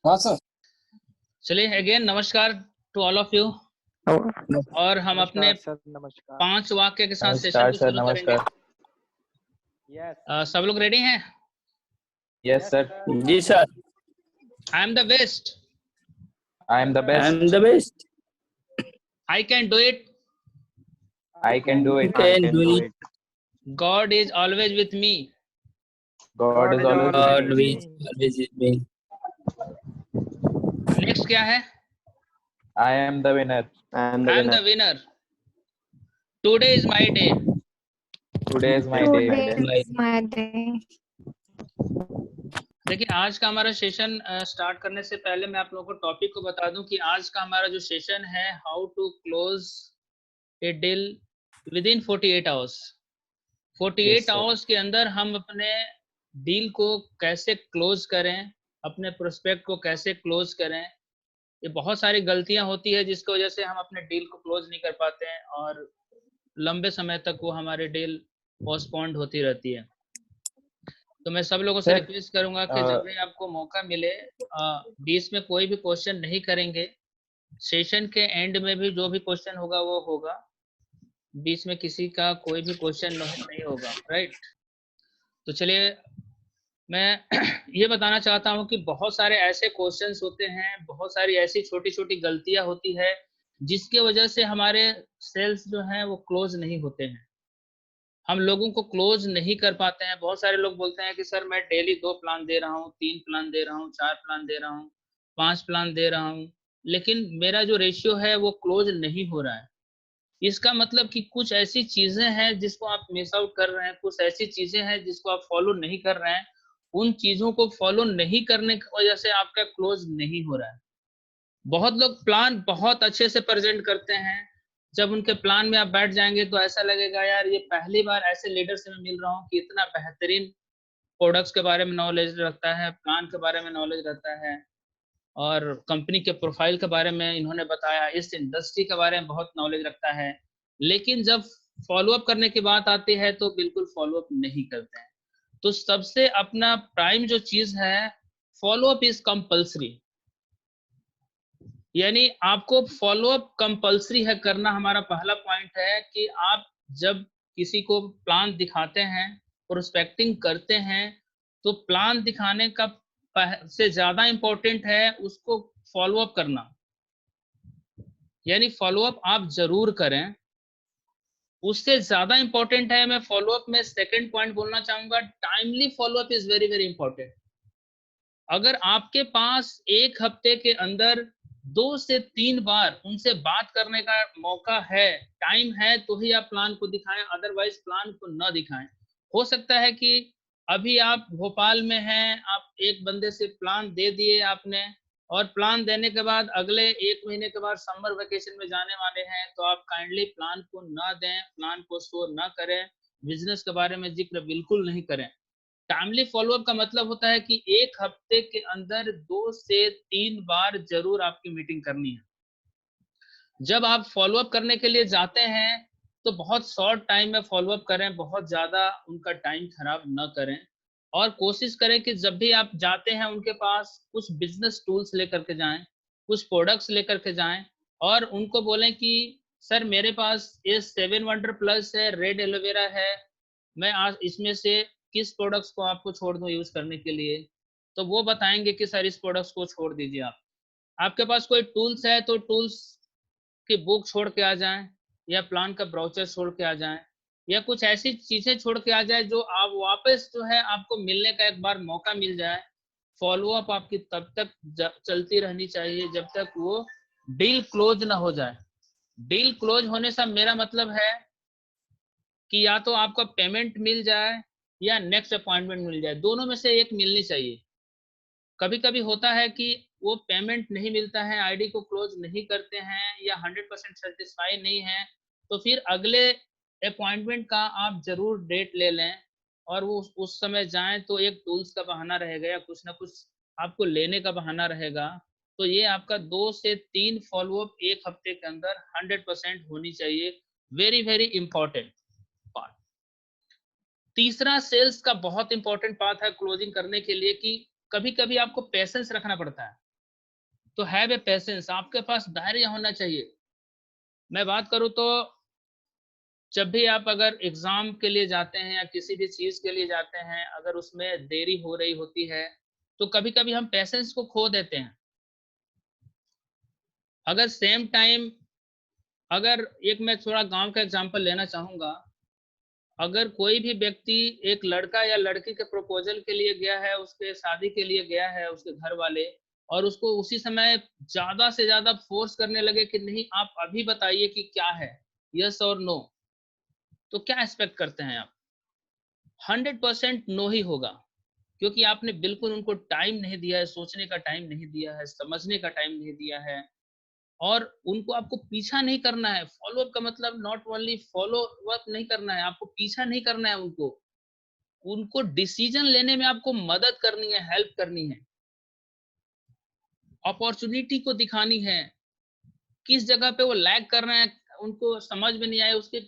हाँ सर। चलिए अगेन नमस्कार टू ऑल ऑफ यू। और हम अपने सर नमस्कार। 5 वाक्य के साथ सेशन को शुरू करेंगे। यस सब लोग रेडी हैं? Yes sir. जी sir. I am the best, I am the I am best, the best, I can do it, I can do it, can do it. God is always with me, God is always God with me, will always with me. Next क्या है? I am the winner, I am the winner, today is my day. Today is my Today day. is my day. देखिए आज का हमारा session start करने से पहले मैं आप लोगों को टॉपिक को बता दूं कि आज का हमारा जो सेशन है, how to close a deal within 48 hours. 48 hours के अंदर हम अपने डील को कैसे क्लोज करें, अपने प्रोस्पेक्ट को कैसे क्लोज करें। ये बहुत सारी गलतियां होती है जिसकी वजह से हम अपने डील को क्लोज नहीं कर पाते हैं और लंबे समय तक वो हमारी डील पोस्टपोन्ड होती रहती है। तो मैं सब लोगों से रिक्वेस्ट करूंगा कि जब भी आपको मौका मिले, बीच में कोई भी क्वेश्चन नहीं करेंगे। सेशन के एंड में भी जो भी क्वेश्चन होगा वो होगा, बीच में किसी का कोई भी क्वेश्चन नहीं होगा, राइट। तो चलिए मैं ये बताना चाहता हूँ कि बहुत सारे ऐसे क्वेश्चंस होते हैं, बहुत सारी ऐसी छोटी छोटी गलतियां होती है जिसके वजह से हमारे सेल्स जो हैं वो क्लोज नहीं होते हैं, हम लोगों को क्लोज नहीं कर पाते हैं। बहुत सारे लोग बोलते हैं कि सर मैं डेली 2 प्लान दे रहा हूँ, 3 प्लान दे रहा हूँ, 4 प्लान दे रहा हूँ, 5 प्लान दे रहा हूँ, लेकिन मेरा जो रेशियो है वो क्लोज नहीं हो रहा है। इसका मतलब कि कुछ ऐसी चीजें हैं जिसको आप मिस आउट कर रहे हैं, कुछ ऐसी चीजें हैं जिसको आप फॉलो नहीं कर रहे हैं। उन चीजों को फॉलो नहीं करने की वजह से आपका क्लोज नहीं हो रहा है। बहुत लोग प्लान बहुत अच्छे से प्रेजेंट करते हैं, जब उनके प्लान में आप बैठ जाएंगे तो ऐसा लगेगा यार ये पहली बार ऐसे लीडर से मैं मिल रहा हूँ कि इतना बेहतरीन प्रोडक्ट्स के बारे में नॉलेज रखता है, प्लान के बारे में नॉलेज रहता है और कंपनी के प्रोफाइल के बारे में इन्होंने बताया, इस इंडस्ट्री के बारे में बहुत नॉलेज रखता है। लेकिन जब फॉलोअप करने की बात आती है तो बिल्कुल फॉलोअप नहीं करते हैं। तो सबसे अपना प्राइम जो चीज है, फॉलोअप इज कंपल्सरी, यानी आपको फॉलोअप कंपल्सरी है करना। हमारा पहला पॉइंट है कि आप जब किसी को प्लान दिखाते हैं, प्रोस्पेक्टिंग करते हैं, तो प्लान दिखाने का से ज्यादा इंपॉर्टेंट है उसको फॉलोअप करना, यानी फॉलोअप आप जरूर करें, उससे ज्यादा इंपॉर्टेंट है। मैं फॉलोअप में सेकंड पॉइंट बोलना चाहूंगा, timely follow up is very very important. अगर आपके पास एक हफ्ते के अंदर 2 से 3 बार उनसे बात करने का मौका है, टाइम है, तो ही आप प्लान को दिखाएं, अदरवाइज प्लान को न दिखाएं। हो सकता है कि अभी आप भोपाल में हैं, आप एक बंदे से प्लान दे दिए आपने, और प्लान देने के बाद अगले 1 महीने के बाद समर वेकेशन में जाने वाले हैं, तो आप काइंडली प्लान को ना दें, प्लान को शो ना करें, बिजनेस के बारे में जिक्र बिल्कुल नहीं करें। टाइमली फॉलोअप का मतलब होता है कि एक हफ्ते के अंदर 2 से 3 बार जरूर आपकी मीटिंग करनी है। जब आप फॉलोअप करने के लिए जाते हैं तो बहुत शॉर्ट टाइम में फॉलोअप करें, बहुत ज्यादा उनका टाइम खराब न करें, और कोशिश करें कि जब भी आप जाते हैं उनके पास कुछ बिजनेस टूल्स लेकर के जाएं, कुछ प्रोडक्ट्स लेकर के जाएं, और उनको बोलें कि सर मेरे पास ये 7 वंडर प्लस है, रेड एलोवेरा है, मैं आज इसमें से किस प्रोडक्ट्स को आपको छोड़ दूं यूज करने के लिए। तो वो बताएंगे कि सर इस प्रोडक्ट्स को छोड़ दीजिए आप। आपके पास कोई टूल्स है तो टूल्स की बुक छोड़ के आ जाएं, या प्लान का ब्राउचर छोड़ के आ जाएं, या कुछ ऐसी चीजें छोड़ के आ जाए जो आप वापस जो है आपको मिलने का एक बार मौका मिल जाए। फॉलोअप आपकी तब तक चलती रहनी चाहिए जब तक वो डील क्लोज ना हो जाए। डील क्लोज होने से मेरा मतलब है कि या तो आपका पेमेंट मिल जाए या नेक्स्ट अपॉइंटमेंट मिल जाए, दोनों में से एक मिलनी चाहिए। कभी कभी होता है कि वो पेमेंट नहीं मिलता है, आईडी को क्लोज नहीं करते हैं, या 100% सेटिस्फाई नहीं है, तो फिर अगले अपॉइंटमेंट का आप जरूर डेट ले लें और वो उस समय जाएं, तो एक टूल्स का बहाना रहेगा या कुछ ना कुछ आपको लेने का बहाना रहेगा। तो ये आपका 2 से 3 फॉलोअप एक हफ्ते के अंदर 100% होनी चाहिए, वेरी वेरी इंपॉर्टेंट पार्ट। तीसरा सेल्स का बहुत इंपॉर्टेंट पार्ट है क्लोजिंग करने के लिए कि कभी कभी आपको पेशेंस रखना पड़ता है। तो हैव ए पेशेंस, आपके पास धैर्य होना चाहिए। मैं बात करूं तो जब भी आप अगर एग्जाम के लिए जाते हैं या किसी भी चीज के लिए जाते हैं, अगर उसमें देरी हो रही होती है तो कभी कभी हम पेशेंस को खो देते हैं। अगर सेम टाइम, अगर एक मैं थोड़ा गांव का एग्जांपल लेना चाहूंगा, अगर कोई भी व्यक्ति एक लड़का या लड़की के प्रपोजल के लिए गया है, उसके शादी के लिए गया है, उसके घर वाले, और उसको उसी समय ज्यादा से ज्यादा फोर्स करने लगे कि नहीं आप अभी बताइए कि क्या है, यस और नो, तो क्या एक्सपेक्ट करते हैं आप? 100% नो ही होगा, क्योंकि आपने बिल्कुल उनको टाइम नहीं दिया है, सोचने का टाइम नहीं दिया है, समझने का टाइम नहीं दिया है, और उनको आपको पीछा नहीं करना है। फॉलो अप का मतलब नॉट ओनली फॉलो अप नहीं करना है, आपको पीछा नहीं करना है उनको, उनको डिसीजन लेने में आपको मदद करनी है, हेल्प करनी है, अपॉर्चुनिटी को दिखानी है, किस जगह पे वो लैग कर रहे हैं, उनको समझ में नहीं आए उसके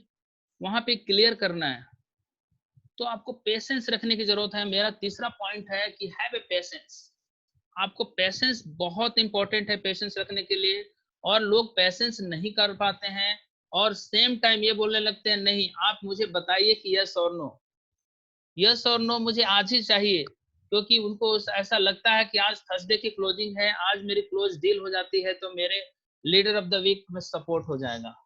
वहां पे क्लियर करना है। तो आपको पेशेंस रखने की जरूरत है। मेरा तीसरा पॉइंट है कि हैव ए पेशेंस। आपको पेशेंस बहुत इंपॉर्टेंट है पेशेंस रखने के लिए, और लोग पेशेंस नहीं कर पाते हैं और सेम टाइम ये बोलने लगते हैं नहीं आप मुझे बताइए कि यस और नो, यस और नो मुझे आज ही चाहिए, क्योंकि उनको ऐसा लगता है कि आज थर्सडे की क्लोजिंग है, आज मेरी क्लोज डील हो जाती है तो मेरे लीडर ऑफ द वीक में सपोर्ट हो जाएगा।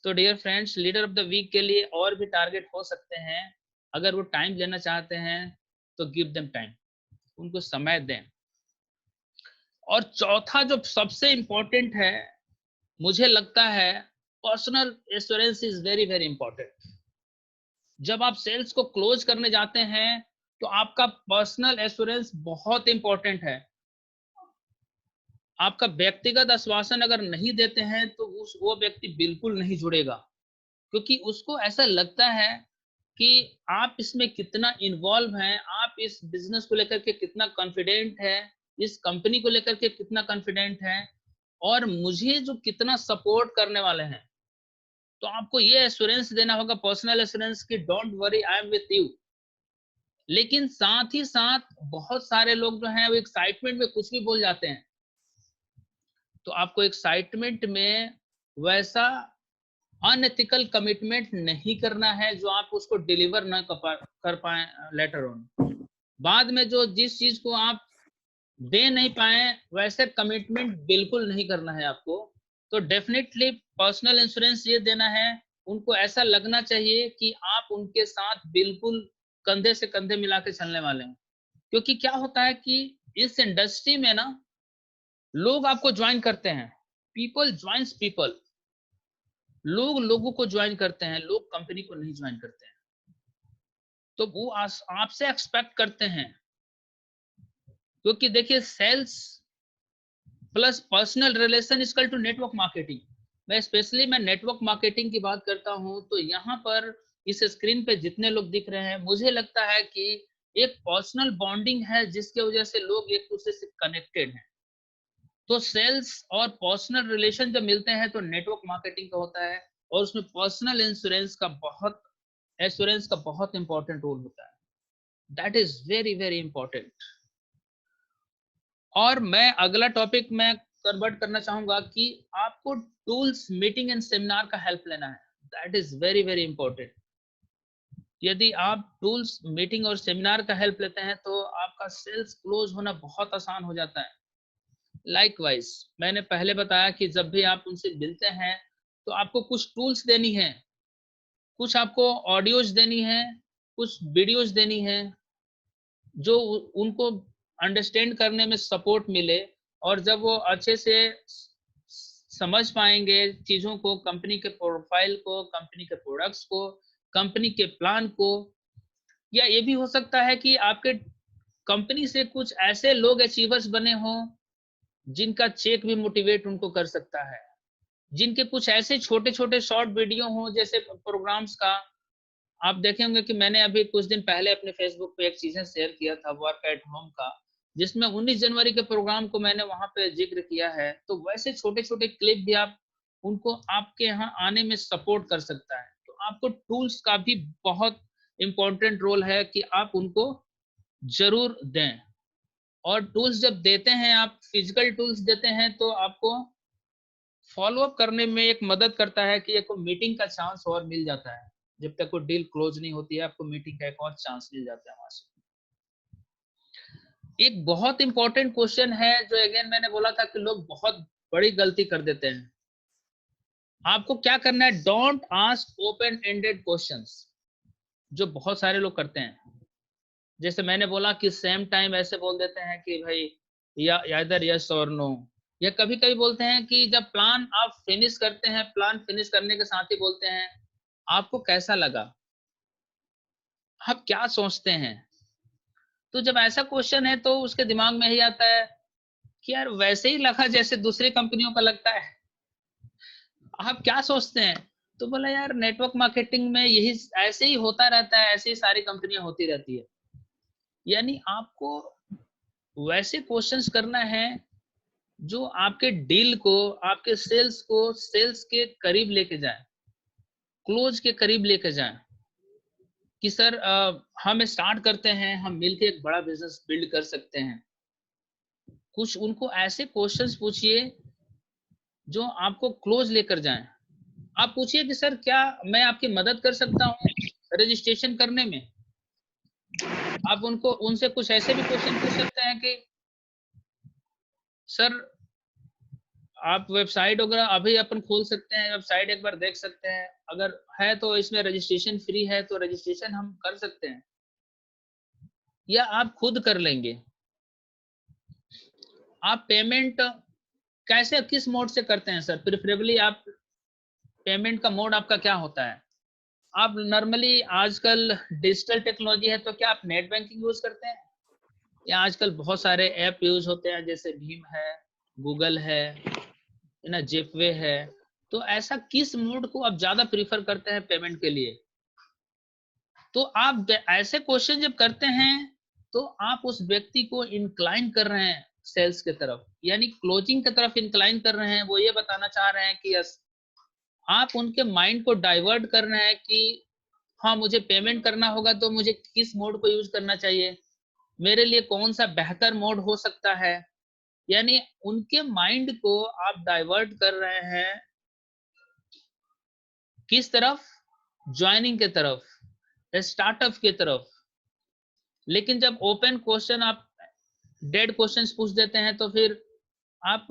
तो dear friends, leader of the week के लिए और भी टारगेट हो सकते हैं। अगर वो टाइम लेना चाहते हैं तो गिव देम टाइम, उनको समय दें। और चौथा जो सबसे इंपॉर्टेंट है, मुझे लगता है personal assurance is very very important. जब आप सेल्स को क्लोज करने जाते हैं तो आपका पर्सनल एश्योरेंस बहुत इंपॉर्टेंट है। आपका व्यक्तिगत आश्वासन अगर नहीं देते हैं तो वो व्यक्ति बिल्कुल नहीं जुड़ेगा, क्योंकि उसको ऐसा लगता है कि आप इसमें कितना इन्वॉल्व हैं, आप इस बिजनेस को लेकर के कितना कॉन्फिडेंट है, इस कंपनी को लेकर के कितना कॉन्फिडेंट है, और मुझे जो कितना सपोर्ट करने वाले हैं। तो आपको ये एश्योरेंस देना होगा, पर्सनल एश्योरेंस कि don't worry I am with you. लेकिन साथ ही साथ बहुत सारे लोग जो हैं वो एक्साइटमेंट में कुछ भी बोल जाते हैं, तो आपको एक्साइटमेंट में वैसा अनएथिकल कमिटमेंट नहीं करना है जो आप उसको डिलीवर ना कर पाए लेटर ऑन। बाद में जो जिस चीज को आप दे नहीं पाए वैसे कमिटमेंट बिल्कुल नहीं करना है आपको। तो डेफिनेटली पर्सनल इंश्योरेंस ये देना है, उनको ऐसा लगना चाहिए कि आप उनके साथ बिल्कुल कंधे से कंधे मिला के चलने वाले हैं। क्योंकि क्या होता है कि इस इंडस्ट्री में ना लोग आपको ज्वाइन करते हैं, पीपल ज्वाइंस पीपल, लोग लोगों को ज्वाइन करते हैं, लोग कंपनी को नहीं ज्वाइन करते हैं। तो वो आपसे एक्सपेक्ट करते हैं, क्योंकि देखिए sales plus personal relation equal to network marketing. मैं नेटवर्क मार्केटिंग की बात करता हूं तो यहाँ पर इस स्क्रीन पे जितने लोग दिख रहे हैं, मुझे लगता है कि एक पर्सनल बॉन्डिंग है जिसके वजह से लोग एक दूसरे से कनेक्टेड हैं। तो सेल्स और पर्सनल रिलेशन जब मिलते हैं तो नेटवर्क मार्केटिंग का होता है, और उसमें पर्सनल एश्योरेंस का बहुत इंपॉर्टेंट रोल होता है। That is very very important. और मैं अगला टॉपिक में कन्वर्ट करना चाहूंगा कि आपको टूल्स, मीटिंग एंड सेमिनार का हेल्प लेना है। That is very very important. यदि आप टूल्स, मीटिंग और सेमिनार का हेल्प लेते हैं तो आपका सेल्स क्लोज होना बहुत आसान हो जाता है। लाइकवाइज मैंने पहले बताया कि जब भी आप उनसे मिलते हैं तो आपको कुछ टूल्स देनी है, कुछ आपको ऑडियोज देनी है, कुछ वीडियोज देनी है, जो उनको अंडरस्टैंड करने में सपोर्ट मिले, और जब वो अच्छे से समझ पाएंगे चीजों को, कंपनी के प्रोफाइल को, कंपनी के प्रोडक्ट्स को, कंपनी के प्लान को, या ये भी हो सकता है कि आपके कंपनी से कुछ ऐसे लोग अचीवर्स बने हों जिनका चेक भी मोटिवेट उनको कर सकता है, जिनके कुछ ऐसे छोटे छोटे शॉर्ट वीडियो हों जैसे प्रोग्राम्स का। आप देखे होंगे कि मैंने अभी कुछ दिन पहले अपने फेसबुक पे एक चीजें शेयर किया था वर्क एट होम का, जिसमें 19 जनवरी के प्रोग्राम को मैंने वहां पे जिक्र किया है। तो वैसे छोटे छोटे क्लिप भी आप उनको आपके यहाँ आने में सपोर्ट कर सकता है। तो आपको टूल्स का भी बहुत इम्पोर्टेंट रोल है कि आप उनको जरूर दें। और टूल्स जब देते हैं, आप फिजिकल टूल्स देते हैं तो आपको फॉलो अप करने में एक मदद करता है कि एक मीटिंग का चांस और मिल जाता है। जब तक वो डील क्लोज नहीं होती है, आपको मीटिंग का एक और चांस मिल जाता है वहां से। एक बहुत इंपॉर्टेंट क्वेश्चन है जो अगेन मैंने बोला था कि लोग बहुत बड़ी गलती कर देते हैं। आपको क्या करना है, don't ask open ended questions, जो बहुत सारे लोग करते हैं। जैसे मैंने बोला कि सेम टाइम ऐसे बोल देते हैं कि भाई या इधर यस और नो, या कभी कभी बोलते हैं कि जब प्लान आप फिनिश करते हैं, प्लान फिनिश करने के साथ ही बोलते हैं आपको कैसा लगा, आप क्या सोचते हैं। तो जब ऐसा क्वेश्चन है तो उसके दिमाग में ही आता है कि यार वैसे ही लगा जैसे दूसरी कंपनियों का लगता है, आप क्या सोचते हैं। तो बोला यार नेटवर्क मार्केटिंग में यही ऐसे ही होता रहता है, ऐसी सारी कंपनियां होती रहती है। यानी आपको वैसे क्वेश्चंस करना है जो आपके डील को, आपके सेल्स को सेल्स के करीब लेके जाए, क्लोज के करीब लेके जाए। कि सर हम स्टार्ट करते हैं, हम मिलके एक बड़ा बिजनेस बिल्ड कर सकते हैं। कुछ उनको ऐसे क्वेश्चंस पूछिए जो आपको क्लोज लेकर जाएं। आप पूछिए कि सर क्या मैं आपकी मदद कर सकता हूँ रजिस्ट्रेशन करने में। आप उनको उनसे कुछ ऐसे भी क्वेश्चन पूछ सकते हैं कि सर आप वेबसाइट वगैरह अभी अपन खोल सकते हैं, वेबसाइट एक बार देख सकते हैं, अगर है तो इसमें रजिस्ट्रेशन फ्री है तो रजिस्ट्रेशन हम कर सकते हैं, या आप खुद कर लेंगे। आप पेमेंट कैसे किस मोड से करते हैं सर, प्रेफरेबली आप पेमेंट का मोड आपका क्या होता है। आप नॉर्मली आजकल डिजिटल टेक्नोलॉजी है तो क्या आप नेट बैंकिंग यूज करते हैं, या आजकल बहुत सारे ऐप यूज होते हैं जैसे भीम है, गूगल है ना, जेपवे है। तो ऐसा किस मोड को आप ज्यादा प्रीफर करते हैं पेमेंट के लिए। तो आप ऐसे क्वेश्चन जब करते हैं तो आप उस व्यक्ति को इंक्लाइन कर रहे हैं सेल्स की तरफ, यानी क्लोजिंग की तरफ इंक्लाइन कर रहे हैं। वो ये बताना चाह रहे हैं कि यस, आप उनके माइंड को डाइवर्ट कर रहे हैं कि हाँ मुझे पेमेंट करना होगा तो मुझे किस मोड को यूज करना चाहिए, मेरे लिए कौन सा बेहतर मोड हो सकता है। यानी उनके माइंड को आप डाइवर्ट कर रहे हैं किस तरफ, ज्वाइनिंग के तरफ, स्टार्टअप की तरफ। लेकिन जब ओपन क्वेश्चन आप डेड क्वेश्चंस पूछ देते हैं तो फिर आप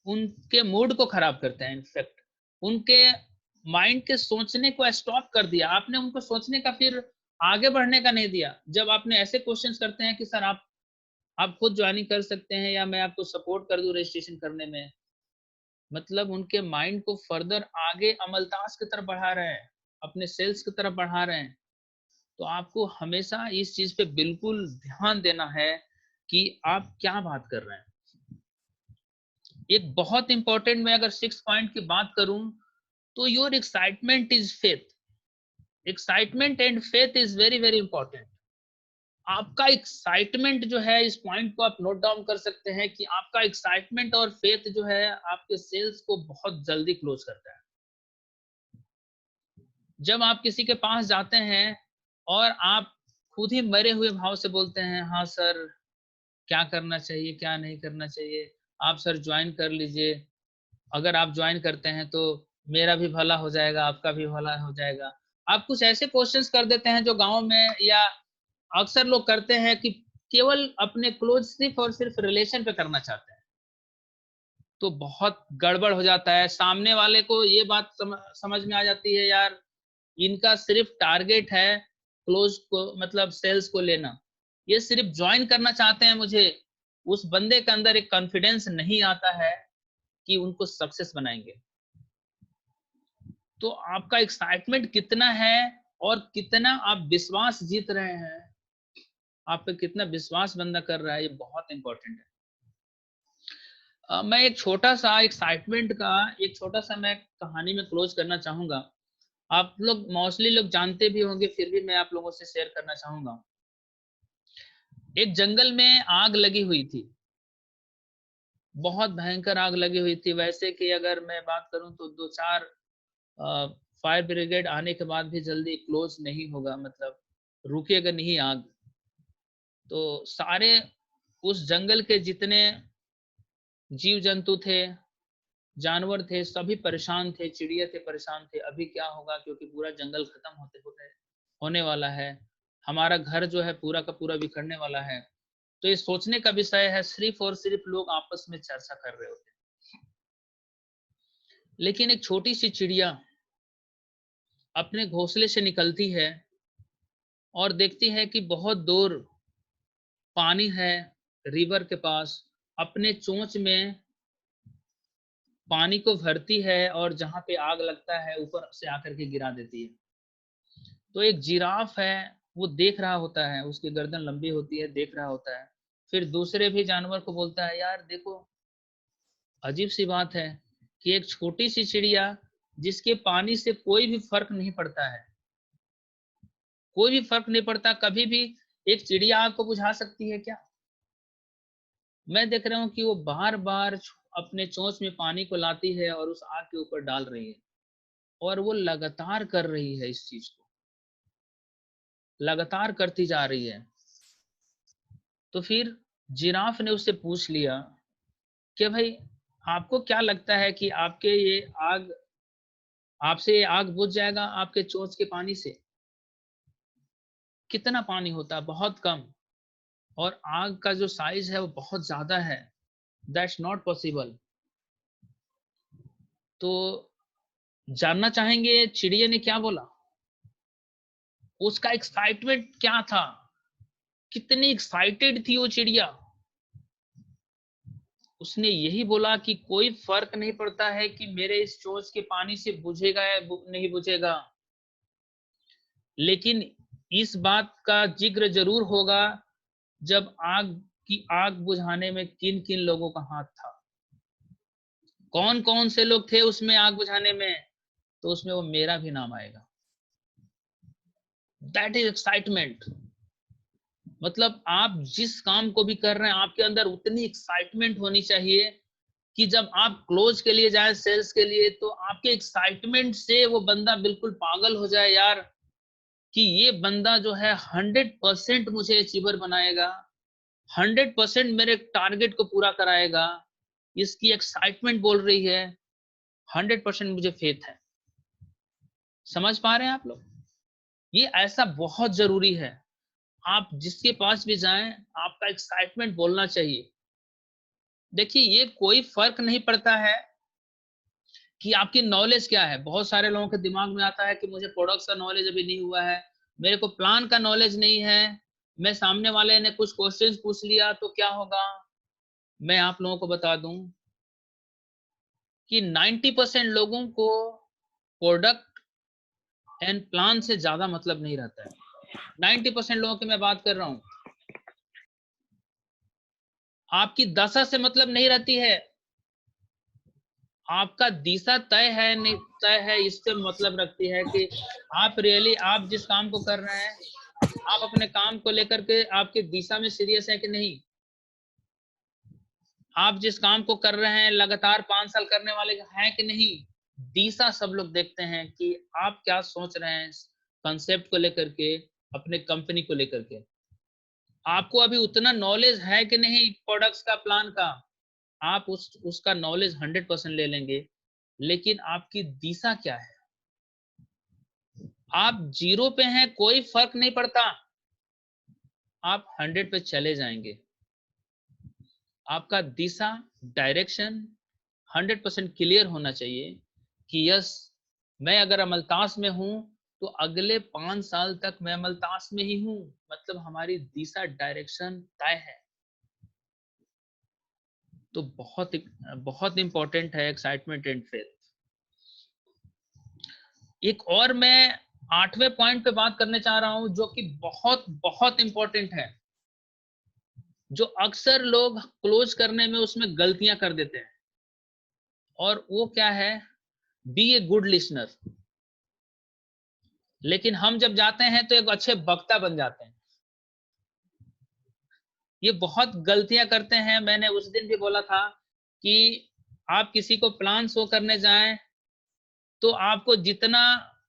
उनके मूड को खराब करते हैं। इनफैक्ट उनके माइंड के सोचने को स्टॉप कर दिया आपने, उनको सोचने का फिर आगे बढ़ने का नहीं दिया। जब आपने ऐसे क्वेश्चंस करते हैं कि सर आप खुद ज्वाइनिंग कर सकते हैं या मैं आपको सपोर्ट कर दूं रजिस्ट्रेशन करने में, मतलब उनके माइंड को फर्दर आगे अमलताज की तरफ बढ़ा रहे हैं, अपने सेल्स की तरफ बढ़ा रहे हैं। तो आपको हमेशा इस चीज पे बिल्कुल ध्यान देना है कि आप क्या बात कर रहे हैं। एक बहुत इंपॉर्टेंट, मैं अगर 6 पॉइंट की बात करूं तो your excitement is faith. Excitement and faith is very very important. आपका एक्साइटमेंट जो है, इस पॉइंट को आप नोट डाउन कर सकते हैं कि आपका एक्साइटमेंट और फेथ जो है आपके सेल्स को बहुत जल्दी क्लोज करता है। जब आप किसी के पास जाते हैं और आप खुद ही मरे हुए भाव से बोलते हैं हाँ सर क्या करना चाहिए क्या नहीं करना चाहिए, आप सर ज्वाइन कर लीजिए, अगर आप ज्वाइन करते हैं तो मेरा भी भला हो जाएगा, आपका भी भला हो जाएगा। आप कुछ ऐसे क्वेश्चंस कर देते हैं जो गांव में या अक्सर लोग करते हैं कि केवल अपने क्लोज सिर्फ और सिर्फ रिलेशन पे करना चाहते हैं। तो बहुत गड़बड़ हो जाता है। सामने वाले को ये बात समझ में आ जाती है यार इनका सिर्फ टारगेट है क्लोज को, मतलब सेल्स को लेना, ये सिर्फ ज्वाइन करना चाहते हैं मुझे। उस बंदे के अंदर एक कॉन्फिडेंस नहीं आता है कि उनको सक्सेस बनाएंगे। तो आपका एक्साइटमेंट कितना है और कितना आप विश्वास जीत रहे हैं, आप पे कितना विश्वास बंदा कर रहा है, ये बहुत इंपॉर्टेंट है। मैं एक छोटा सा एक्साइटमेंट का एक छोटा सा मैं कहानी में क्लोज करना चाहूंगा। आप लोग मोस्टली लोग जानते भी होंगे, फिर भी मैं आप लोगों से शेयर करना चाहूंगा। एक जंगल में आग लगी हुई थी, बहुत भयंकर आग लगी हुई थी। वैसे कि अगर मैं बात करूं तो 2-4 फायर ब्रिगेड आने के बाद भी जल्दी क्लोज नहीं होगा, मतलब रुकेगा नहीं आग। तो सारे उस जंगल के जितने जीव जंतु थे, जानवर थे, सभी परेशान थे, चिड़िया थे परेशान थे, अभी क्या होगा, क्योंकि पूरा जंगल खत्म होने वाला है, हमारा घर जो है पूरा का पूरा बिखरने वाला है। तो ये सोचने का विषय है, सिर्फ और सिर्फ लोग आपस में चर्चा कर रहे होते। लेकिन एक छोटी सी चिड़िया अपने घोंसले से निकलती है और देखती है कि बहुत दूर पानी है, रिवर के पास, अपने चोंच में पानी को भरती है और जहां पे आग लगता है ऊपर से आकर के गिरा देती है। तो एक जिराफ है, वो देख रहा होता है, उसकी गर्दन लंबी होती है, देख रहा होता है। फिर दूसरे भी जानवर को बोलता है, यार देखो, अजीब सी बात है कि एक छोटी सी चिड़िया जिसके पानी से कोई भी फर्क नहीं पड़ता है, कोई भी फर्क नहीं पड़ता, कभी भी एक चिड़िया आग को बुझा सकती है क्या? मैं देख रहा हूं कि वो बार बार अपने चोंच में पानी को लाती है और उस आग के ऊपर डाल रही है, और वो लगातार कर रही है, इस चीज को लगातार करती जा रही है। तो फिर जिराफ ने उससे पूछ लिया कि भाई, आपको क्या लगता है कि आपसे ये आग बुझ जाएगा आपके चोंच के पानी से? कितना पानी होता है? बहुत कम। और आग का जो साइज है वो बहुत ज्यादा है, दैट्स नॉट पॉसिबल। तो जानना चाहेंगे चिड़िया ने क्या बोला, उसका एक्साइटमेंट क्या था, कितनी एक्साइटेड थी वो चिड़िया। उसने यही बोला कि कोई फर्क नहीं पड़ता है कि मेरे इस चोंच के पानी से बुझेगा या नहीं बुझेगा, लेकिन इस बात का जिक्र जरूर होगा जब आग बुझाने में किन किन लोगों का हाथ था, कौन कौन से लोग थे उसमें आग बुझाने में, तो उसमें वो मेरा भी नाम आएगा। That is excitement. मतलब आप जिस काम को भी कर रहे हैं, आपके अंदर उतनी एक्साइटमेंट होनी चाहिए कि जब आप क्लोज के लिए जाए, सेल्स के लिए, तो आपके एक्साइटमेंट से वो बंदा बिल्कुल पागल हो जाए यार, कि ये बंदा जो है 100% मुझे अचीवर बनाएगा, 100% मेरे टारगेट को पूरा कराएगा, इसकी एक्साइटमेंट बोल रही है, 100% मुझे फेथ है। समझ पा रहे हैं आप लोग? ये ऐसा बहुत जरूरी है। आप जिसके पास भी जाएं, आपका एक्साइटमेंट बोलना चाहिए। देखिए, ये कोई फर्क नहीं पड़ता है कि आपकी नॉलेज क्या है। बहुत सारे लोगों के दिमाग में आता है कि मुझे प्रोडक्ट्स का नॉलेज अभी नहीं हुआ है, मेरे को प्लान का नॉलेज नहीं है, मैं सामने वाले ने कुछ क्वेश्चंस पूछ लिया तो क्या होगा। मैं आप लोगों को बता दूं कि 90% लोगों को प्रोडक्ट एंड प्लान से ज्यादा मतलब नहीं रहता है। 90% लोगों की मैं बात कर रहा हूं। आपकी दशा से मतलब नहीं रहती है, आपका दिशा तय है नहीं तय है, इससे मतलब रखती है कि आप रियली आप जिस काम को कर रहे हैं, आप अपने काम को लेकर के आपकी दिशा में सीरियस है कि नहीं। आप जिस काम को कर रहे हैं लगातार 5 साल करने वाले हैं कि नहीं। दिशा सब लोग देखते हैं कि आप क्या सोच रहे हैं कंसेप्ट को लेकर के, अपने कंपनी को लेकर के। आपको अभी उतना नॉलेज है कि नहीं प्रोडक्ट्स का, प्लान का, आप उसका नॉलेज 100% ले लेंगे, लेकिन आपकी दिशा क्या है। आप 0 पे हैं, कोई फर्क नहीं पड़ता, आप 100 पे चले जाएंगे। आपका दिशा, डायरेक्शन 100% क्लियर होना चाहिए कि यस, मैं अगर अमलतास में हूं तो अगले 5 साल तक मैं अमलतास में ही हूं, मतलब हमारी दिशा, डायरेक्शन तय है। तो बहुत बहुत इंपॉर्टेंट है एक्साइटमेंट एंड फेथ। एक और मैं 8वें पॉइंट पे बात करने चाह रहा हूं, जो कि बहुत बहुत इंपॉर्टेंट है, जो अक्सर लोग क्लोज करने में उसमें गलतियां कर देते हैं, और वो क्या है, बी ए गुड लिसनर। लेकिन हम जब जाते हैं तो एक अच्छे वक्ता बन जाते हैं। ये बहुत गलतियां करते हैं। मैंने उस दिन भी बोला था कि आप किसी को प्लान शो करने जाएं तो आपको जितना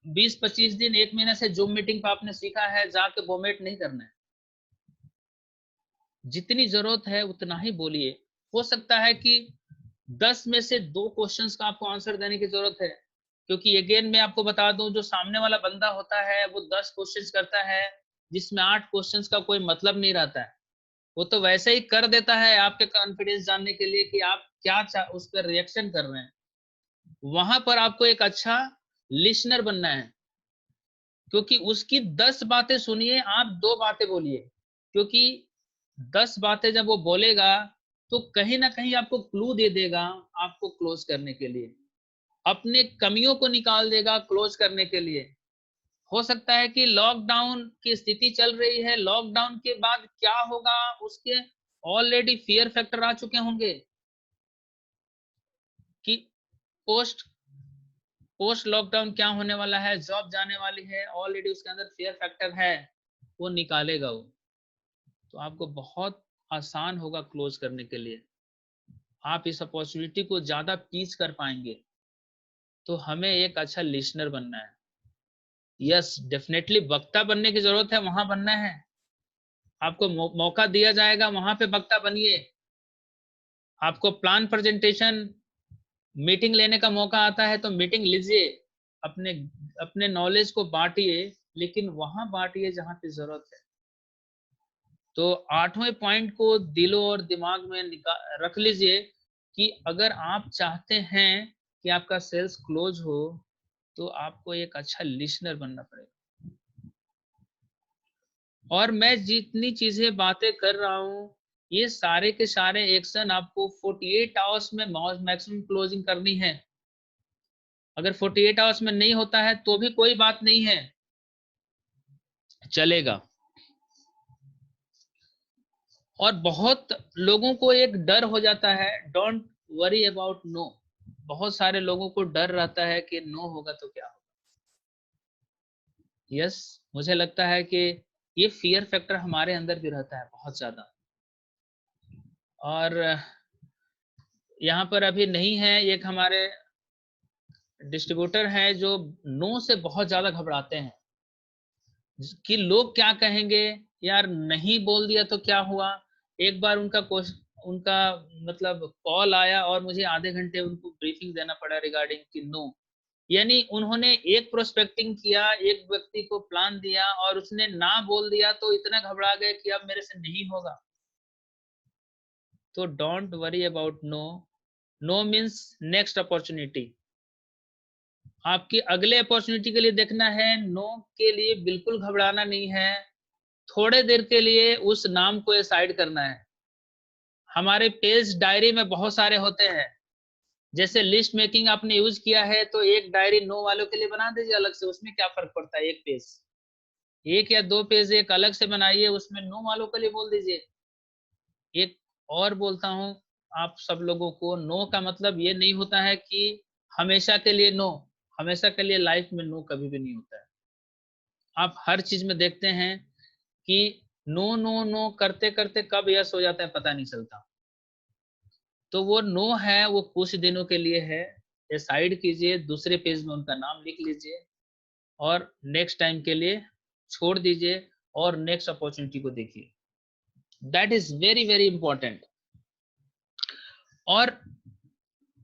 20-25 दिन 1 महीने से जूम मीटिंग पे आपने सीखा है, जाके वोमेट नहीं करना है। जितनी जरूरत है उतना ही बोलिए। हो सकता है कि 10 में से 2 क्वेश्चंस का आपको आंसर देने की जरूरत है, क्योंकि अगेन मैं आपको बता दूं, जो सामने वाला बंदा होता है वो 10 क्वेश्चंस करता है जिसमें 8 क्वेश्चंस का कोई मतलब नहीं रहता है। वो तो वैसे ही कर देता है आपके कॉन्फिडेंस जानने के लिए कि आप क्या उस पर रिएक्शन कर रहे हैं। वहां पर आपको एक अच्छा लिसनर बनना है, क्योंकि उसकी 10 बातें सुनिए, आप 2 बातें बोलिए, क्योंकि 10 बातें जब वो बोलेगा तो कहीं ना कहीं आपको क्लू दे देगा आपको क्लोज करने के लिए, अपने कमियों को निकाल देगा क्लोज करने के लिए। हो सकता है कि लॉकडाउन की स्थिति चल रही है, लॉकडाउन के बाद क्या होगा उसके ऑलरेडी फियर फैक्टर आ चुके होंगे कि पोस्ट पोस्ट लॉकडाउन क्या होने वाला है, जॉब जाने वाली है, ऑलरेडी उसके अंदर फियर फैक्टर है, वो निकालेगा वो। तो आपको बहुत आसान होगा क्लोज करने के लिए, आप इस अपॉर्चुनिटी को ज्यादा पीच कर पाएंगे। तो हमें एक अच्छा लिसनर बनना है। यस, डेफिनेटली वक्ता बनने की जरूरत है, वहां बनना है। आपको मौका दिया जाएगा, वहां पे वक्ता बनिए। आपको प्लान प्रेजेंटेशन मीटिंग लेने का मौका आता है तो मीटिंग लीजिए, अपने अपने नॉलेज को बांटिए, लेकिन वहां बांटिए जहां पे जरूरत है। तो 8वें पॉइंट को दिलों और दिमाग में रख लीजिए कि अगर आप चाहते हैं कि आपका सेल्स क्लोज हो तो आपको एक अच्छा लिसनर बनना पड़ेगा। और मैं जितनी चीजें बातें कर रहा हूं, ये सारे के सारे एक्शन आपको 48 आवर्स में मैक्सिमम क्लोजिंग करनी है। अगर 48 आवर्स में नहीं होता है तो भी कोई बात नहीं है, चलेगा। और बहुत लोगों को एक डर हो जाता है, डोंट वरी अबाउट नो। बहुत सारे लोगों को डर रहता है कि नो होगा तो क्या होगा। यस, मुझे लगता है कि ये फियर फैक्टर हमारे अंदर भी रहता है बहुत ज्यादा। और यहाँ पर अभी नहीं है, एक हमारे डिस्ट्रीब्यूटर हैं जो नो से बहुत ज्यादा घबराते हैं कि लोग क्या कहेंगे, यार नहीं बोल दिया तो क्या हुआ। एक बार उनका मतलब कॉल आया और मुझे आधे घंटे उनको ब्रीफिंग देना पड़ा रिगार्डिंग कि नो, यानी उन्होंने एक प्रोस्पेक्टिंग किया, एक व्यक्ति को प्लान दिया और उसने ना बोल दिया तो इतना घबरा गए कि अब मेरे से नहीं होगा। तो don't worry about no. No means next opportunity, आपकी अगले अपॉर्चुनिटी के लिए देखना है। नो के लिए बिल्कुल घबराना नहीं है, थोड़े देर के लिए उस नाम को असाइड करना है। हमारे पेज डायरी में बहुत सारे होते हैं, जैसे लिस्ट मेकिंग आपने यूज किया है तो एक डायरी नो वालों के लिए बना दीजिए अलग से, उसमें क्या फर्क पड़ता है। एक पेज, 1 या 2 पेज एक अलग से बनाइए, उसमें नो वालों के लिए बोल दीजिए। एक और बोलता हूं आप सब लोगों को, नो का मतलब ये नहीं होता है कि हमेशा के लिए नो, हमेशा के लिए लाइफ में नो कभी भी नहीं होता है। आप हर चीज में देखते हैं कि नो नो नो करते करते कब यस हो जाता है पता नहीं चलता। तो वो नो है वो कुछ दिनों के लिए है, डिसाइड कीजिए, दूसरे पेज में उनका नाम लिख लीजिए और नेक्स्ट टाइम के लिए छोड़ दीजिए और नेक्स्ट अपॉर्चुनिटी को देखिए। That is very very important. और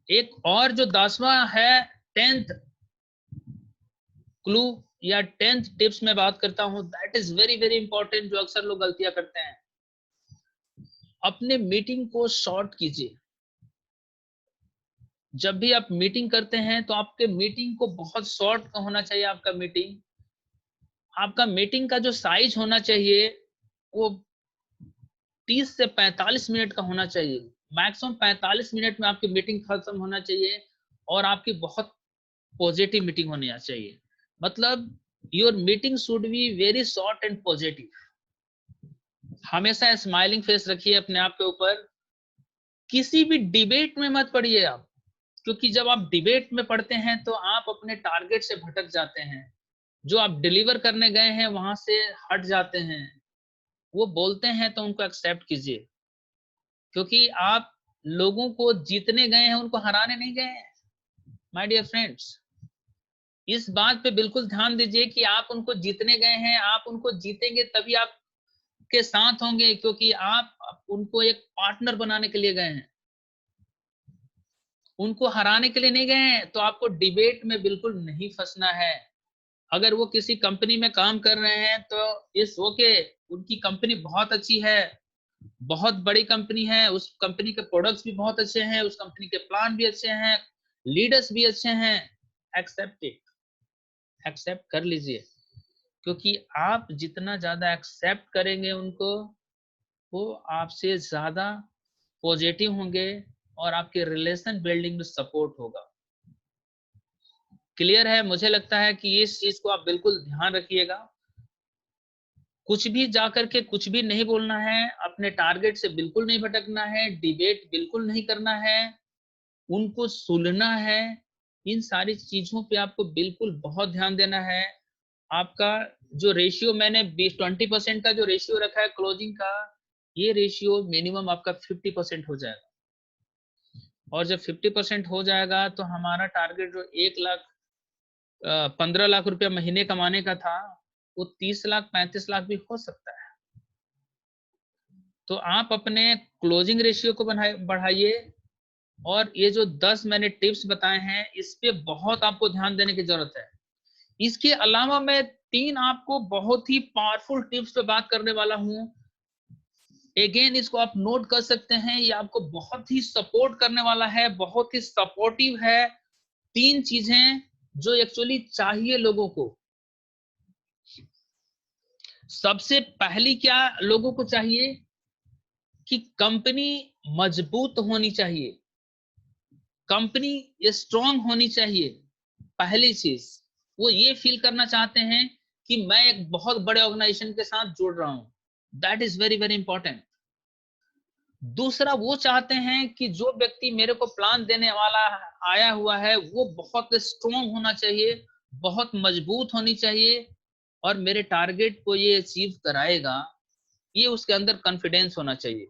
एक और जो 10वां है, 10th क्लू या 10th टिप्स में बात करता हूं, that is very very important, जो अक्सर लोग गलतियां करते हैं। अपने मीटिंग को शॉर्ट कीजिए। जब भी आप मीटिंग करते हैं तो आपके मीटिंग को बहुत शॉर्ट होना चाहिए। आपका मीटिंग का जो साइज होना चाहिए वो 30 से 45 मिनट का होना चाहिए। मैक्सिमम 45 मिनट में आपकी मीटिंग खत्म होना चाहिए और आपकी बहुत पॉजिटिव मीटिंग होनी चाहिए। मतलब your meeting should be very short and positive. हमेशा स्माइलिंग फेस रखिए अपने आप के ऊपर। किसी भी डिबेट में मत पड़िए आप, क्योंकि जब आप डिबेट में पढ़ते हैं तो आप अपने टारगेट से भटक जाते हैं, जो आप डिलीवर करने गए हैं वहां से हट जाते हैं। वो बोलते हैं तो उनको एक्सेप्ट कीजिए, क्योंकि आप लोगों को जीतने गए हैं, उनको हराने नहीं गए हैं माय डियर फ्रेंड्स। इस बात पे बिल्कुल ध्यान दीजिए कि आप उनको जीतने गए हैं, आप उनको जीतेंगे तभी आप के साथ होंगे, क्योंकि आप उनको एक पार्टनर बनाने के लिए गए हैं, उनको हराने के लिए नहीं गए हैं। तो आपको डिबेट में बिल्कुल नहीं फंसना है। अगर वो किसी कंपनी में काम कर रहे हैं तो इट्स ओके, उनकी कंपनी बहुत अच्छी है, बहुत बड़ी कंपनी है, उस कंपनी के प्रोडक्ट्स भी बहुत अच्छे हैं, उस कंपनी के प्लान भी अच्छे हैं, लीडर्स भी अच्छे हैं, एक्सेप्ट इट, एक्सेप्ट कर लीजिए, क्योंकि आप जितना ज्यादा एक्सेप्ट करेंगे उनको, वो आपसे ज्यादा पॉजिटिव होंगे और आपके रिलेशन बिल्डिंग में सपोर्ट होगा। क्लियर है? मुझे लगता है कि इस चीज को आप बिल्कुल ध्यान रखिएगा। कुछ भी जाकर के कुछ भी नहीं बोलना है, अपने टारगेट से बिल्कुल नहीं भटकना है, डिबेट बिल्कुल नहीं करना है, उनको सुनना है। इन सारी चीजों पे आपको बिल्कुल बहुत ध्यान देना है। आपका जो रेशियो मैंने 20% का जो रेशियो रखा है क्लोजिंग का, ये रेशियो मिनिमम आपका 50% हो जाएगा। और जब 50% हो जाएगा तो हमारा टारगेट जो 15 लाख रुपया महीने कमाने का था, वो 30 लाख 35 लाख भी हो सकता है। तो आप अपने क्लोजिंग रेशियो को बढ़ाइए। और ये जो 10 मैंने टिप्स बताए हैं, इस पे बहुत आपको ध्यान देने की जरूरत है। इसके अलावा मैं 3 आपको बहुत ही पावरफुल टिप्स पे बात करने वाला हूं। अगेन इसको आप नोट कर सकते हैं, ये आपको बहुत ही सपोर्ट करने वाला है, बहुत ही सपोर्टिव है। 3 चीजें जो एक्चुअली चाहिए लोगों को। सबसे पहली क्या लोगों को चाहिए कि कंपनी मजबूत होनी चाहिए, कंपनी स्ट्रांग होनी चाहिए। पहली चीज वो ये फील करना चाहते हैं कि मैं एक बहुत बड़े ऑर्गेनाइजेशन के साथ जुड़ रहा हूं, that is very very important. दूसरा वो चाहते हैं कि जो व्यक्ति मेरे को प्लान देने वाला आया हुआ है वो बहुत स्ट्रांग होना चाहिए, बहुत मजबूत होनी चाहिए, और मेरे टारगेट को ये अचीव कराएगा, ये उसके अंदर कॉन्फिडेंस होना चाहिए।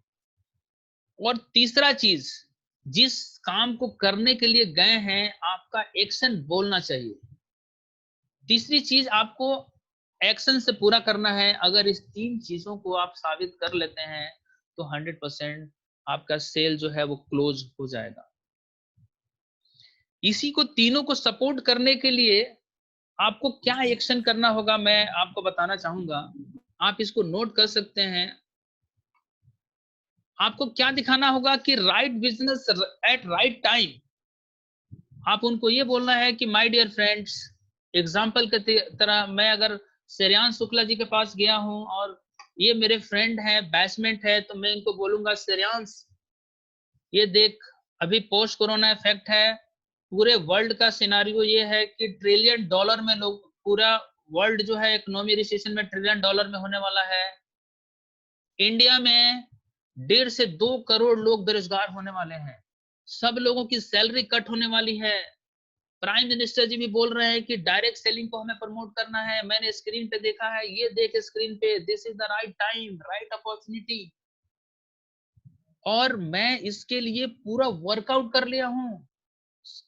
और तीसरा चीज, जिस काम को करने के लिए गए हैं आपका एक्शन बोलना चाहिए। तीसरी चीज आपको एक्शन से पूरा करना है। अगर इस 3 चीजों को आप साबित कर लेते हैं तो 100% आपका सेल जो है वो क्लोज हो जाएगा। इसी को तीनों को सपोर्ट करने के लिए आपको क्या एक्शन करना होगा मैं आपको बताना चाहूंगा। आप इसको नोट कर सकते हैं। आपको क्या दिखाना होगा कि right business at right time. आप उनको ये बोलना है कि माय डियर फ्रेंड्स, एग्जाम्पल के तरह मैं अगर श्रेयांश शुक्ला जी के पास गया हूं और ये मेरे फ्रेंड हैं, बैचमेट है, तो मैं इनको बोलूंगा श्रेयांश ये देख, अभी पोस्ट कोरोना इफेक्ट है, पूरे वर्ल्ड का सिनारियो ये है कि $1 ट्रिलियन में लोग, पूरा वर्ल्ड जो है इकोनॉमी रिसेशन में $1 ट्रिलियन में होने वाला है। इंडिया में 1.5 से 2 करोड़ लोग बेरोजगार होने वाले हैं, सब लोगों की सैलरी कट होने वाली है। प्राइम मिनिस्टर जी भी बोल रहे हैं कि डायरेक्ट सेलिंग को हमें प्रमोट करना है। मैंने स्क्रीन पे देखा है, ये देख स्क्रीन पे, this is the right time, right opportunity. और मैं इसके लिए पूरा वर्कआउट कर लिया हूं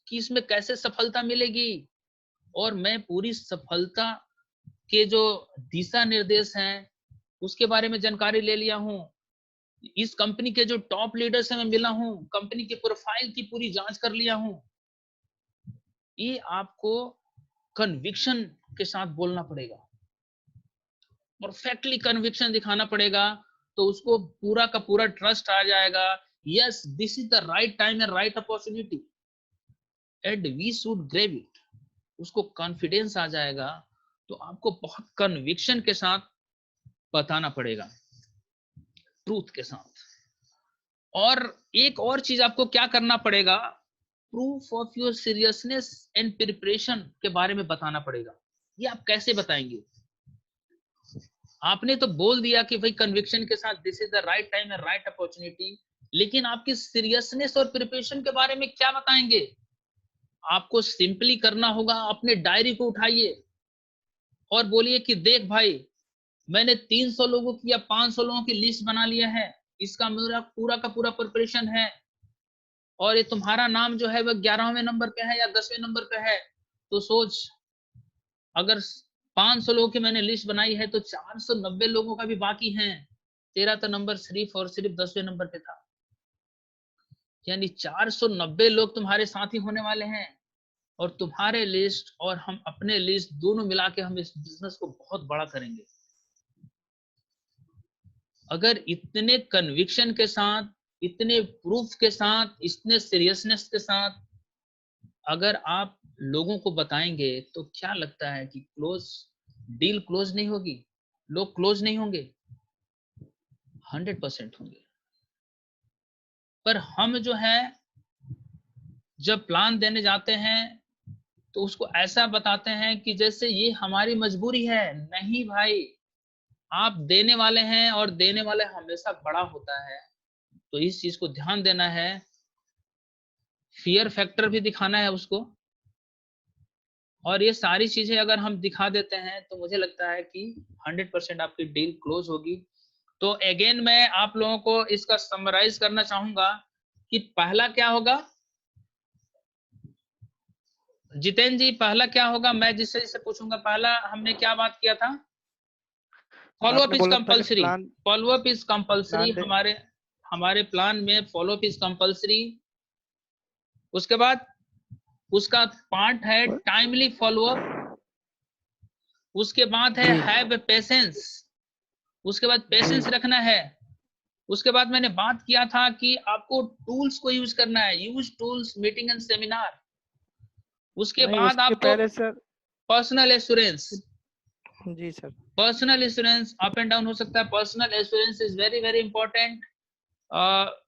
कि इसमें कैसे सफलता मिलेगी, और मैं पूरी सफलता के जो दिशा निर्देश हैं उसके बारे में जानकारी ले लिया हूं। इस कंपनी के जो टॉप लीडर से मैं मिला हूं, कंपनी के प्रोफाइल की पूरी जांच कर लिया हूं। ये आपको कन्विक्शन के साथ बोलना पड़ेगा, परफेक्टली कन्विक्शन दिखाना पड़ेगा, तो उसको पूरा का पूरा ट्रस्ट आ जाएगा। Yes, this is the right time and right opportunity and we should grab it. उसको कॉन्फिडेंस आ जाएगा। तो आपको बहुत कन्विक्शन के साथ बताना पड़ेगा, ट्रूथ के साथ। और एक और चीज आपको क्या करना पड़ेगा, proof of your seriousness and preparation के बारे में बताना पड़ेगा। ये आप कैसे बताएंगे? आपने तो बोल दिया कि भाई कन्विक्शन के साथ this is the right time and right opportunity, लेकिन आपकी सीरियसनेस और प्रिपरेशन के बारे में क्या बताएंगे? आपको सिंपली करना होगा, अपने डायरी को उठाइए और बोलिए कि देख भाई, मैंने 300 लोगों की या 500 लोगों की लिस्ट बना लिया है, इसका मेरा पूरा का पूरा प्रिपरेशन है, और ये तुम्हारा नाम जो है वह 11वें नंबर पे है या 10वें नंबर पे है। तो सोच अगर 500 लोगों की मैंने लिस्ट बनाई है तो 490 लोगों का भी बाकी है। तेरा तो नंबर सिर्फ और सिर्फ 10वें नंबर पे था, यानी 490 लोग तुम्हारे साथी होने वाले हैं, और तुम्हारे लिस्ट और हम अपने लिस्ट दोनों मिला के हम इस बिजनेस को बहुत बड़ा करेंगे। अगर इतने कन्विक्शन के साथ, इतने प्रूफ के साथ, इतने सीरियसनेस के साथ अगर आप लोगों को बताएंगे तो क्या लगता है कि डील क्लोज नहीं होगी, लोग क्लोज नहीं होंगे? 100% होंगे। पर हम जो है जब प्लान देने जाते हैं तो उसको ऐसा बताते हैं कि जैसे ये हमारी मजबूरी है। नहीं भाई, आप देने वाले हैं और देने वाले हमेशा बड़ा होता है, तो इस चीज को ध्यान देना है। फियर फैक्टर भी दिखाना है उसको, और ये सारी चीजें अगर हम दिखा देते हैं तो मुझे लगता है कि 100% आपकी डील क्लोज होगी। तो अगेन मैं आप लोगों को इसका समराइज करना चाहूंगा कि पहला क्या होगा। जितेंद्र जी, पहला क्या होगा? मैं जिससे पूछूंगा, पहला हमने क्या बात किया था? फॉलोअप आपने इज बोला था कि compulsory. Follow up is compulsory. Plan हमारे प्लान में फॉलोअप इज कंपल्सरी। उसके बाद उसका पार्ट है टाइमली फॉलोअप। उसके बाद है हैव पेशेंस। उसके बाद पेशेंस रखना है। उसके बाद मैंने बात किया था कि आपको टूल्स को यूज करना है, use tools, meeting and seminar. उसके बाद आपको पहले सर पर्सनल एश्योरेंस। जी sir, personal assurance up and down हो सकता है। Personal assurance is very very important.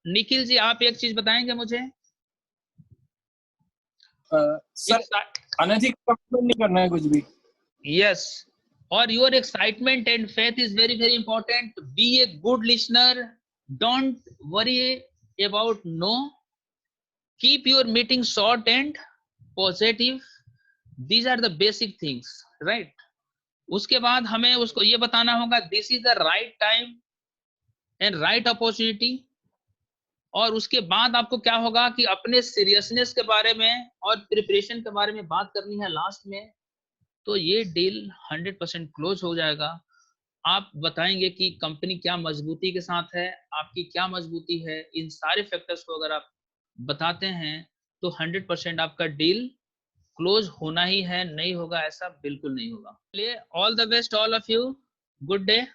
Nikhil ji, आप एक चीज बताएंगे मुझे? सर अनैतिक कमिटमेंट नहीं करना है कुछ भी। यस, और your excitement and faith is very very important. Be a good listener, don't worry about no, keep your meeting short and positive. These are the basic things, right? उसके बाद हमें उसको ये बताना होगा this is the right time and right opportunity. और उसके बाद आपको क्या होगा कि अपने सीरियसनेस के बारे में और प्रिपरेशन के बारे में बात करनी है लास्ट में। तो ये डील 100% क्लोज हो जाएगा। आप बताएंगे कि कंपनी क्या मजबूती के साथ है, आपकी क्या मजबूती है। इन सारे फैक्टर्स को अगर आप बताते हैं तो 100% आपका डील क्लोज होना ही है। नहीं होगा ऐसा बिल्कुल नहीं होगा। All the best all of you, good day.